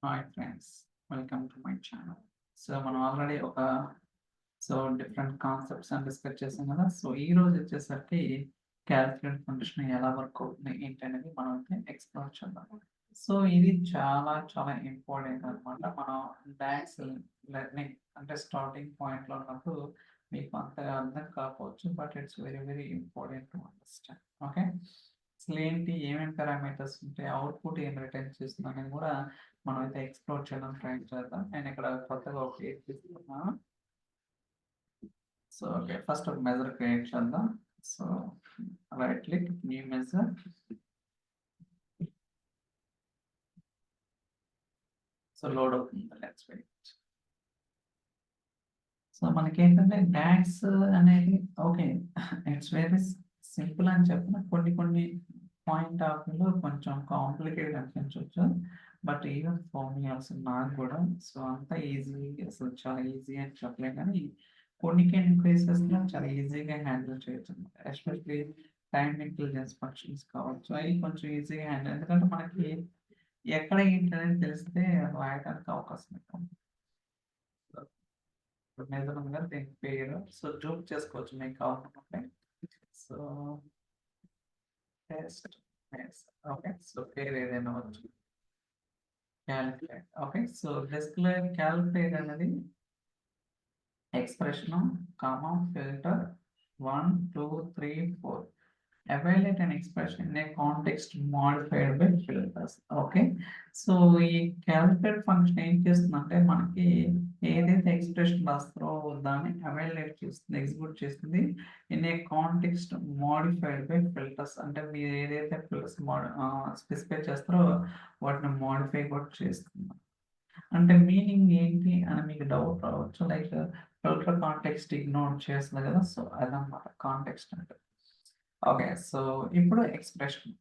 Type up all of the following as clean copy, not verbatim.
Hi friends, welcome to my channel. So మనం already different concepts అని discuss చేసాం కదా. సో ఈ రోజు వచ్చేసరికి క్యాల్కులేట్ ఫంక్షన్ ఎలా వర్క్ అవుతుంది ఏంటనేది మనం అయితే ఎక్స్ప్లోర్ చేద్దాం. సో ఇది చాలా చాలా ఇంపార్టెంట్ అనమాట. మనం డాక్స్ లెర్నింగ్ అంటే స్టార్టింగ్ పాయింట్లో ఉన్నప్పుడు మీకు అంతగా అర్థం కాకపోవచ్చు, but it's very very important to understand. Okay, అసలు ఏంటి, ఏమేమి పారామీటర్స్ ఉంటాయి, అవుట్పుట్ ఏం రిటర్న్ చేస్తుంది అనేది కూడా మనం అయితే ఎక్స్ప్లోర్ చేయడం ట్రై చేద్దాం. నేను ఇక్కడ కొత్తగా ఒక పేజ్ తీసుకున్నాను. సో ఓకే, ఫస్ట్ ఒక మెజర్ క్రియేట్ చేద్దాం. So right click, new measure. So load అవుతుంది, లెట్స్ వెయిట్. సో మనకి ఏంటంటే డాక్స్ అనేది ఓకే, ఇట్స్ వెరీ సింపుల్ అని చెప్పిన కొన్ని పాయింట్ ఆఫ్ వ్యూలో కొంచెం కాంప్లికేటెడ్ అనిపించవచ్చు, బట్ ఈవెన్ ఫర్ మీ అసలు నాకు కూడా సో అంత ఈజీ, అసలు చాలా ఈజీ అని చెప్పలేం, కానీ కొన్ని కేసెస్లో చాలా ఈజీగా హ్యాండిల్ చేయొచ్చు అనమాట. ఎస్పెషలీ టైం ఇంటెలిజెన్స్ ఫంక్షన్స్ కావచ్చు, అవి కొంచెం ఈజీగా హ్యాండిల్, ఎందుకంటే మనకి ఎక్కడ ఏంటనేది తెలిస్తే రాయడానికి అవకాశం ఎక్కువ. నిజంగా దీని పేరు సో జూమ్ చేసుకోవచ్చు మీకు కావాలనుకుంటే. సో టెస్ట్ ఓకే, సో పేరు ఏదైనా వచ్చు, calculate. Okay, so display calculate అనేది expression comma filter 1 2 3 4 evaluate an expression in a context modified by filters. Okay, so ఈ క్యాలిక్యులేట్ ఫంక్షన్ ఏం చేస్తుందంటే మనకి ఏదైతే ఎక్స్ప్రెషన్ రాస్తారో దాన్ని ఎవాల్యుయేట్ చేస్తుంది, ఎగ్జిక్యూట్ చేస్తుంది in a context modified by filters. అంటే మీరు ఏదైతే ఫిల్టర్స్ స్పెసిఫై చేస్తారో వాటిని మోడిఫై కూడా చేస్తుంది. అంటే మీనింగ్ ఏంటి అని మీకు డౌట్ రావచ్చు, లైక్ ఫిల్టర్ కాంటెక్స్ట్ ఇగ్నోర్ చేస్తుంది కదా, సో అదనమాట కాంటెక్స్ట్ అంటే. ఓకే, సో ఇప్పుడు expression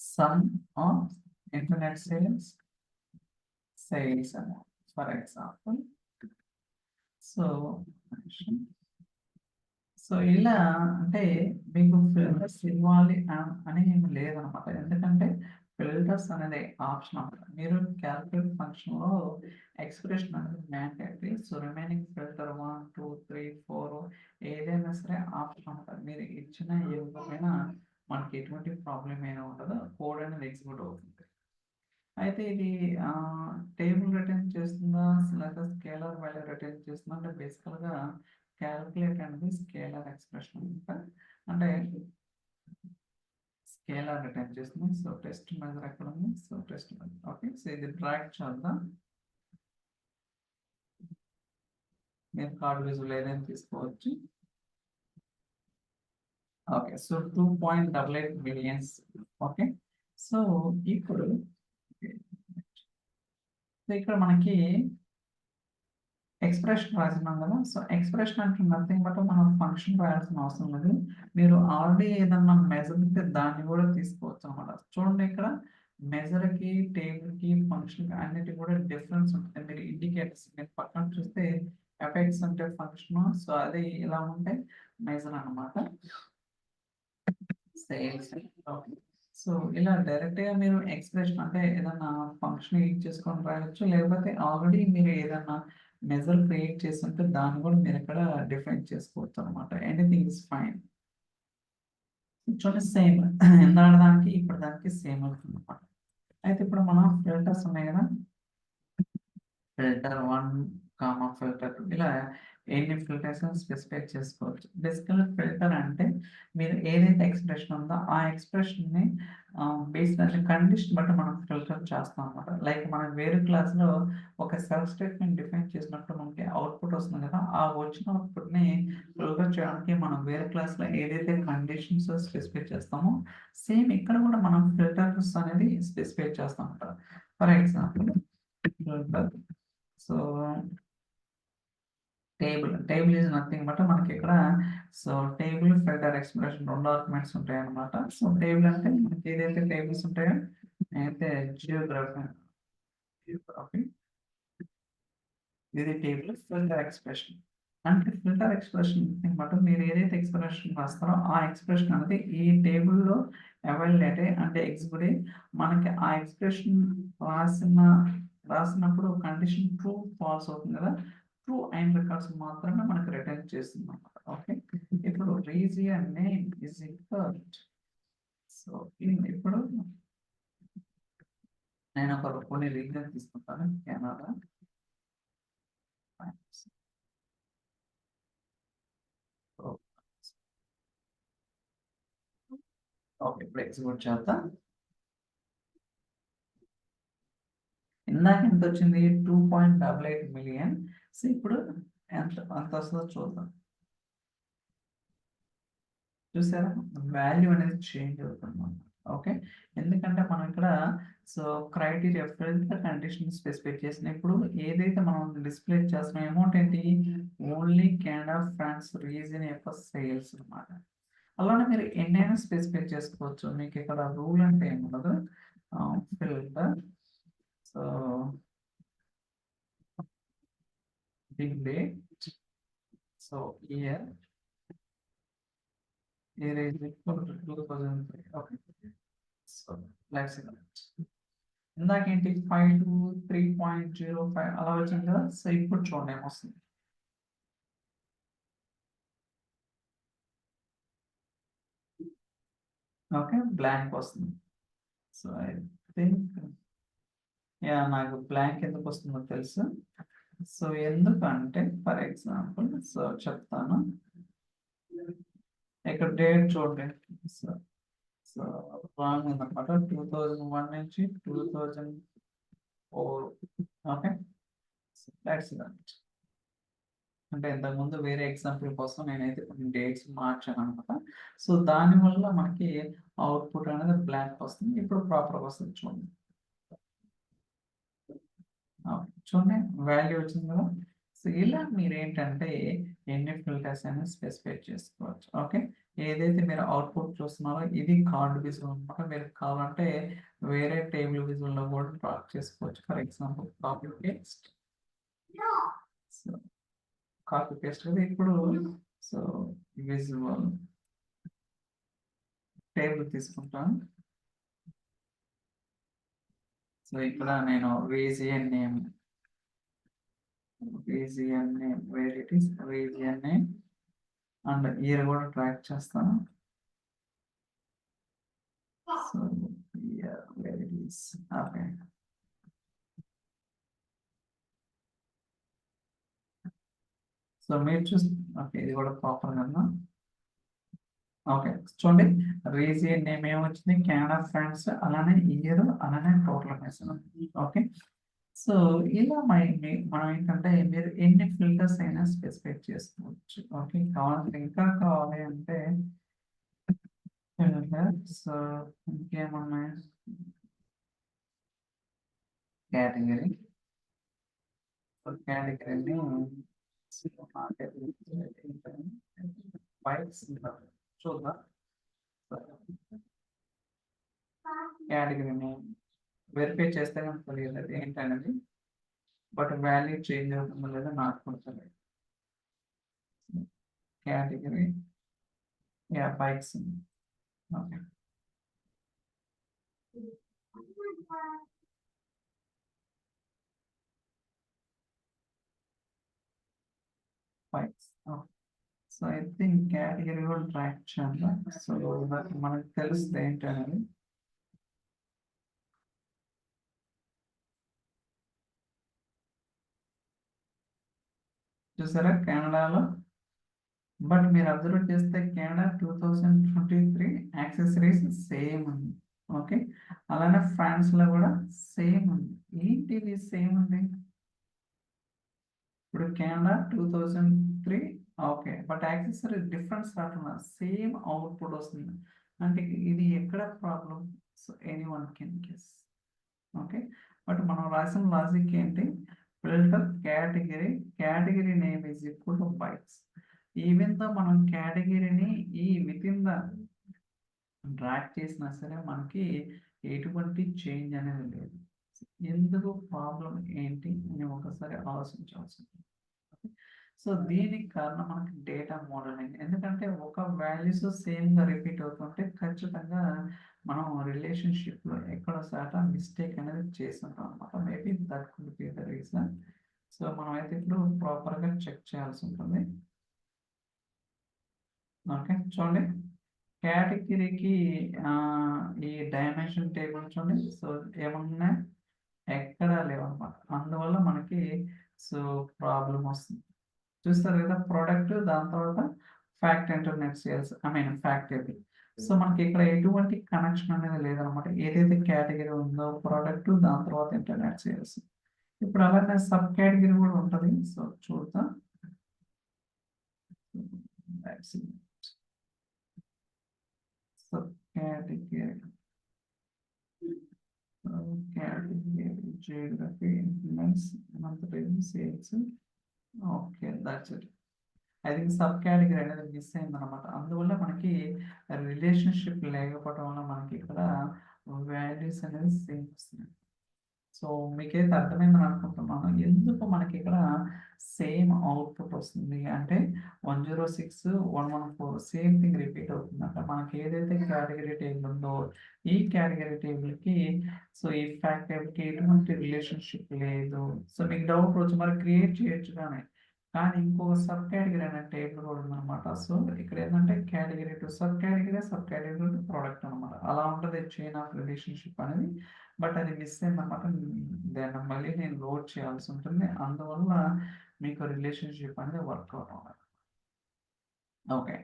some of internet sales amount for example. So ఇలా అంటే మీకు ఫిల్టర్స్ ఇవ్వాలి అని ఏమి లేదనమాట, ఎందుకంటే ఫిల్టర్స్ అనేది ఆప్షన్ అనమాట. మీరు క్యాల్కులేట్ ఫంక్షన్లో ఎక్స్ప్రెషన్ అనేది మ్యాండేటరీ. సో రిమైనింగ్ ఫిల్టర్ 1 2 3 4 ఏదైనా సరే ఆప్షన్ ఉంటుంది. మీరు ఇచ్చిన ఇవ్వకపోయినా మనకి ఎటువంటి ప్రాబ్లం అయినా ఉండదు, కోడ్ అనేది ఎగ్జిక్యూట్ అవుతుంది. అయితే ఇది టేబుల్ రిటర్న్ చేస్తుందా లేదా స్కేలర్ వాల్యూ రిటర్న్ చేస్తుందా అంటే బేసికల్గా క్యాల్కులేట్ అనేది స్కేలర్ ఎక్స్ప్రెషన్ అంటే స్కేలర్ రిటర్న్ చేస్తుంది. సో టెస్ట్ మెజర్ ఎక్కడ ఉంది, so test measure. Okay, so ఇది డ్రాగ్ చేద్దాం. మీరు కార్డ్ విజువల్ ఏదైనా తీసుకోవచ్చు. Okay, so 2.88 millions. Okay, so ఇప్పుడు ఇక్కడ మనకి ఎక్స్ప్రెషన్ రాసినాం కదా. సో ఎక్స్ప్రెషన్ అంటే నథింగ్ బట్ మనం ఫంక్షన్ రాయాల్సిన అవసరం లేదు. మీరు ఆల్రెడీ ఏదన్నా మెజర్ ఉంటే దాన్ని కూడా తీసుకోవచ్చు అనమాట. చూడండి, ఇక్కడ మెజర్కి టేబుల్కి ఫంక్షన్కి అన్నిటి కూడా డిఫరెన్స్ ఉంటుంది. మీరు ఇండికేటర్స్ మీరు పక్కన చూస్తే ఎఫెక్ట్స్ అంటే ఫంక్షన్, సో అది ఇలా ఉంటే మెజర్ అనమాట. సేల్స్. సో ఇలా డైరెక్ట్గా మీరు ఎక్స్ప్రెషన్ అంటే ఏదన్నా ఫంక్షన్ యూజ్ చేసుకొని రాయొచ్చు, లేకపోతే ఆల్రెడీ మీరు ఏదన్నా మెజర్ క్రియేట్ చేసి ఉంటే దాన్ని కూడా మీరు ఇక్కడ డిఫైన్ చేసుకోవచ్చు అనమాట. Anything is fine. చూడండి, సేమ్ ఎందాక దానికి ఇప్పుడు దానికి సేమ్ అవుతుంది అనమాట. అయితే ఇప్పుడు మనం ఫిల్టర్స్ ఉన్నాయి కదా, ఫిల్టర్ 1 కామా ఫిల్టర్ 2 ఇలా ఎన్ని ఫిల్టర్స్ స్పెసిఫై చేసుకోవచ్చు. బేసికల్ ఫిల్టర్ అంటే మీరు ఏదైతే ఎక్స్ప్రెషన్ ఉందో ఆ ఎక్స్ప్రెషన్ని బేస్డ్ అంటే కండిషన్ బట్టి మనం ఫిల్టర్ చేస్తాం అనమాట. లైక్ మనం వేరే క్లాస్లో ఒక సెల్ఫ్ స్టేట్మెంట్ డిఫైన్ చేసినప్పుడు మనకి అవుట్పుట్ వస్తుంది కదా, ఆ వచ్చిన అవుట్పుట్ని ఫిల్టర్ చేయడానికి మనం వేరే క్లాస్లో ఏదైతే కండిషన్స్ స్పెసిఫై చేస్తామో సేమ్ ఇక్కడ కూడా మనం ఫిల్టర్స్ అనేది స్పెసిఫై చేస్తాం అనమాట. For example filter, so table is nothing but మనకి ఇక్కడ so table filter expression 2 arguments ఉంటాయి అనమాట. సో టేబుల్ అంటే మనకి ఏదైతే టేబుల్స్ ఉంటాయో అయితే జియోగ్రఫీ ఇది టేబుల్ ఫిల్టర్ ఎక్స్ప్రెషన్. అంటే ఫిల్టర్ ఎక్స్ప్రెషన్ బట్ మీరు ఏదైతే ఎక్స్ప్రెషన్ రాస్తారో ఆ ఎక్స్ప్రెషన్ అనేది ఈ టేబుల్లో ఎవాల్యుయేట్ అంటే ఎగ్జిక్యూట్ మనకి ఆ ఎక్స్ప్రెషన్ రాసినప్పుడు కండిషన్ ట్రూ ఫాల్స్ అవుతుంది కదా, ట్రూ అయిన రికార్డ్స్ మాత్రమే మనకు రిటర్న్ చేస్తుంది అనమాట. ఓకే, ఇప్పుడు region name is equal, so ఇప్పుడు నేను కొన్ని రీజన్ తీసుకుంటాను. కెనడా, ఓకే, ఇప్పుడు ఎగ్జిక్యూట్ చేద్దాం. ఇందాక ఎంత వచ్చింది? 2.88 మిలియన్. సో ఇప్పుడు ఎంత వస్తుందో చూద్దాం. చూసారా, వాల్యూ అనేది చేంజ్ అవుతుంది. ఓకే, ఎందుకంటే మనం ఇక్కడ so criteria filter condition specify చేసినప్పుడు ఏదైతే మనం డిస్ప్లే చేస్తున్న అమౌంట్ ఏంటి, ఓన్లీ కెనడా ఫ్రాన్స్ రీజన్ యొక్క సేల్స్ అనమాట. అలానే మీరు ఎన్నైనా స్పెసిఫై చేసుకోవచ్చు, మీకు ఇక్కడ రూల్ అంటే ఏముండదు. Filter so big date, so year is equal to 2003. Okay, so let's see that. ఇందాకేంటి 5 to 3.05 అలా వచ్చింది కదా. సో ఇప్పుడు చూడండి ఏమొస్తుంది. ఓకే, బ్లాంక్ వస్తుంది. సో ఐ థింక్ నాకు బ్లాంక్ ఎందుకు వస్తుందో తెలుసు. సో ఎందుకంటే ఫర్ ఎగ్జాంపుల్ సో చెప్తాను, ఇక్కడ డేట్ చూడండి. సో రాంగ్ ఉందన్నమాట, 2001 నుంచి 2004. Okay, that's that. అంటే ఇంతకుముందు వేరే ఎగ్జాంపుల్ కోసం నేనైతే కొన్ని డేట్స్ మార్చాను అనమాట. సో దానివల్ల మనకి అవుట్పుట్ అనేది బ్లాంక్ వస్తుంది. ఇప్పుడు ప్రాపర్గా వస్తుంది చూడండి. చూడండి వాల్యూ వచ్చింది కదా. సో ఇలా మీరు ఏంటంటే ఎన్ని ఫిల్టర్స్ అనేది స్పెసిఫై చేసుకోవచ్చు. ఓకే, ఏదైతే మీరు అవుట్పుట్ చూస్తున్నారో ఇది కార్డ్ విజువల్ అనమాట. మీరు కావాలంటే వేరే టేబుల్ విజువల్లో కూడా డ్రాప్ చేసుకోవచ్చు. For example copy paste, so copy paste కదా. ఇప్పుడు సో విజువల్ టేబుల్ తీసుకుంటాను. సో ఇక్కడ నేను region name where it is region name and year కూడా ట్రాక్ చేస్తాను. So year where it is. Okay, so మీరు చూస్తే ఓకే ఇది కూడా ప్రాపర్ కదా. ఓకే చూడండి, రీజియన్ నేమ్ ఏమొచ్చింది, కెనడా ఫ్రాన్స్, అలానే ఇయర్, అలానే టోటల్ వేసాను. ఓకే, సో ఇలా మనం ఏంటంటే మీరు ఎన్ని ఫిల్టర్స్ అయినా స్పెసిఫై చేసుకోవచ్చు. ఓకే, కావాలి ఇంకా కావాలి అంటే సో ఇంకేమన్నాయి, కేటగిరీ, కేటగిరీని చూద్దాం. కేటగిరీని వెరిఫై చేస్తే కనుక తెలియదు అది ఏంటనేది, బట్ వాల్యూ చేంజ్ అవుతుందో లేదో నాకు కూడా తెలియదు. Category bikes. Okay, bikes. So I think category కూడా ట్రాక్ చేయాలి. సో మనకు తెలుస్తుంది ఏంటనేది. చూసారా కెనడాలో, బట్ మీరు అబ్జర్వ్ చేస్తే కెనడా 2023 యాక్సెసరీస్ సేమ్ ఉంది. ఓకే, అలానే ఫ్రాన్స్ లో కూడా సేమ్ ఉంది. ఏంటి ఇది సేమ్ ఉంది? ఇప్పుడు Canada 2003 okay, but accessory difference రాకుండా సేమ్ అవుట్పుట్ వస్తుంది. అంటే ఇది ఎక్కడ problem? So any one can guess. Okay, but మనం రాసిన లాజిక్ ఏంటి, filter category name is equal to bikes. Even తో మనం కేటగిరీని ఈ విత్ ఇన్ ద డ్రాగ్ చేసినా సరే మనకి ఎటువంటి చేంజ్ అనేది లేదు. ఎందుకు ప్రాబ్లం ఏంటి అని ఒకసారి ఆలోచించాల్సింది. సో దీనికి కారణం మనకి డేటా మోడలింగ్. ఎందుకంటే ఒక వాల్యూస్ సేమ్గా రిపీట్ అవుతుంటే ఖచ్చితంగా మనం రిలేషన్షిప్లో ఎక్కడ శాతం మిస్టేక్ అనేది చేసి ఉంటాం అనమాట. Maybe that could be the reason. So మనం అయితే ఇప్పుడు ప్రాపర్గా చెక్ చేయాల్సి ఉంటుంది. ఓకే చూడండి, కేటగిరీకి ఈ డైమెన్షన్ టేబుల్ చూడండి. సో ఏమన్నా ఎక్కడా లేవన్నమాట. అందువల్ల మనకి సో ప్రాబ్లం వస్తుంది. చూస్తారు కదా, ప్రోడక్ట్ దాని తర్వాత fact internet sales, I mean fact table. So మనకి ఇక్కడ ఎటువంటి కనెక్షన్ అనేది లేదనమాట. ఏదైతే కేటగిరీ ఉందో ప్రోడక్ట్ దాని తర్వాత ఇంటర్నెట్ సేల్స్. ఇప్పుడు అలానే సబ్ కేటగిరీ కూడా ఉంటుంది. సో చూద్దాం. Sub category geography, implements, monthly sales. Okay that's it. I think sub category అనేది మిస్ అయింది అనమాట. అందువల్ల మనకి రిలేషన్షిప్ లేకపోవడం వల్ల మనకి ఇక్కడ వాల్యూస్ అనేది సేమ్ వస్తున్నాయి. సో మీకైతే అర్థమైందని అనుకుంటున్నాను ఎందుకు మనకి ఇక్కడ సేమ్ అవుట్పుట్ వస్తుంది అంటే 106 114 సేమ్ థింగ్ రిపీట్ అవుతుందంట. మనకి ఏదైతే కేటగిరీ టేబుల్ ఉందో ఈ కేటగిరీ టేబుల్కి సో ఈ ఫ్యాక్ట్ టేబుల్కి ఎటువంటి రిలేషన్షిప్ లేదు. సో మీకు డౌట్ వచ్చి మరి క్రియేట్ చేయొచ్చు కానీ ఇంకొక సబ్ కేటగిరీ అనే టేబుల్ కూడా ఉందన్నమాట. సో ఇక్కడ ఏంటంటే category to sub category to product అనమాట. అలా ఉంటుంది చైన్ ఆఫ్ రిలేషన్షిప్ అనేది. బట్ అది మిస్ అయిందన్నమాట. దాన్ని మళ్ళీ నేను లోడ్ చేయాల్సి ఉంటుంది. అందువల్ల మీకు రిలేషన్షిప్ అనేది వర్కౌట్ అవ్వాలి. ఓకే,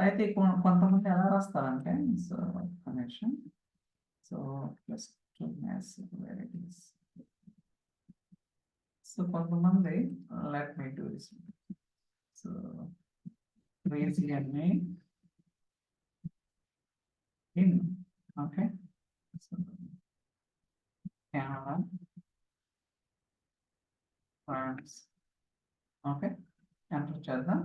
అయితే కొంతమంది ఎలా రాస్తారంటే so connection so plus two maths varieties. So కొంతమంది let me do this. So crazy and me in okay. So Canada, France. Okay, enter చేద్దాం.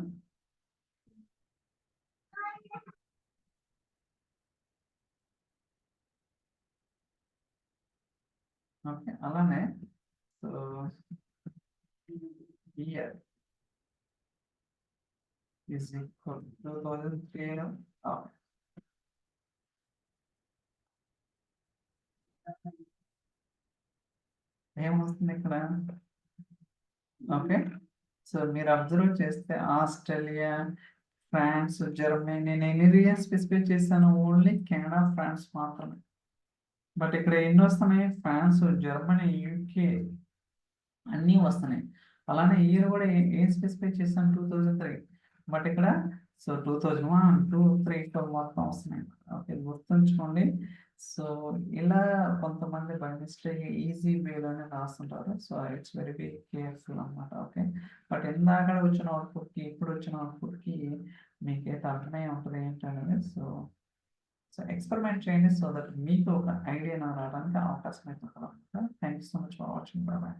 ఓకే అలానే సో ఇయర్ is equal 2003. ఏమొస్తుంది ఇక్కడ? ఓకే, సో మీరు అబ్జర్వ్ చేస్తే Australia, France, Germany, నేను ఎన్ని reasons specify చేశాను? ఓన్లీ కెనడా, ఫ్రాన్స్ మాత్రమే. బట్ ఇక్కడ ఎన్ని వస్తున్నాయి? ఫ్రాన్స్, జర్మనీ, యూకే అన్నీ వస్తున్నాయి. అలానే ఇయర్ కూడా ఏం స్పెసిఫై చేశాను? 2003. బట్ ఇక్కడ సో 2001, 2, 3 మొత్తం వస్తున్నాయి. ఓకే గుర్తుంచుకోండి. సో ఇలా కొంతమంది బై మిస్టేక్ ఈజీ వేలోనే రాస్తుంటారు. So it's very be careful అనమాట. ఓకే, బట్ ఇందాక వచ్చిన అవుట్పుట్కి ఇప్పుడు వచ్చిన అవుట్పుట్కి మీకైతే అర్థమై ఉంటుంది ఏంటనేది. సో ఎక్స్పెరిమెంట్ చేయండి సో దట్ మీకు ఒక ఐడియా రావడానికి అవకాశం అయితే ఉంటుంది. Thank you so much for watching. Bye.